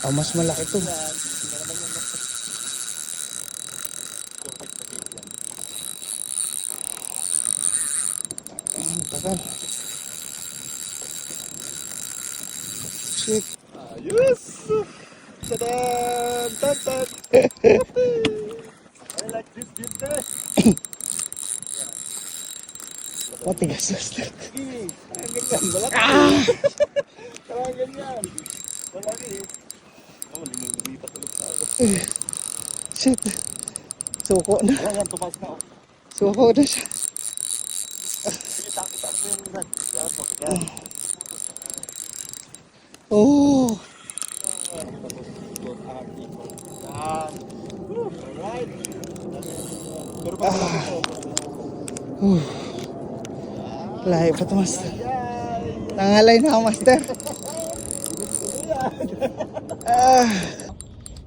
Ah, mas malaki to. Tagal. Shit. Ayos! Tadan! Tantan! I like this business! Matigas master. Sige! Parang ganyan! Malaki! Parang ganyan! Malaki! Oh, lumipat ulit na ako. Shit. Suko na. Ayan yan, tumas na. Suko na siya. Sige, takot mo yung rad. Yan, tapos yan. Oh. Yan. Alright. Pero pa malaki po. Lahi pa to master. Nangalay na ako master.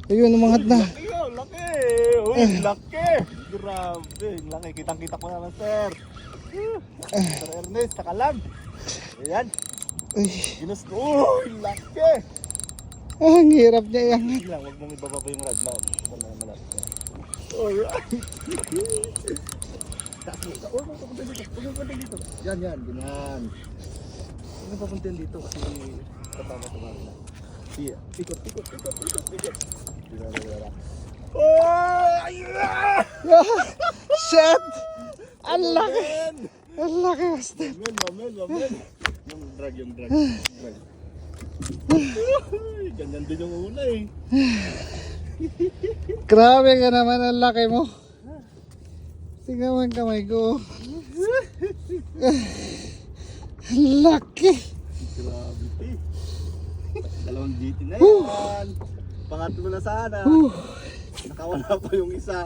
Ayun, umangat na. Laki oh, laki! Uy, laki! Grabe, laki. Kitang-kita ko naman, sir. Sir Ernest, saka lang. Ayan, Uy. ginusto. Uy, laki! Ang hirap niya iangat. Sige lang, huwag mong ibababa yung rad, man. Alright. Taas mo. Huwag mong papunta dito. Huwag mong papunta dito. Yan, yan. Ganyan. Huwag mong papunta dito kasi kasama sa mga. Sige. Ikot. Dira. Oh! Ayun! Shit! Ang laki! Ang laki master. Mamen. Yung drag. Ganyan din yung una eh. Grabe ka naman, ang laki mo. Tingnan mo ang kamay ko. Ang laki. Grabe eh. Dalawang GT na yan. Pangatlo na sana. Nakawala pa yung isa.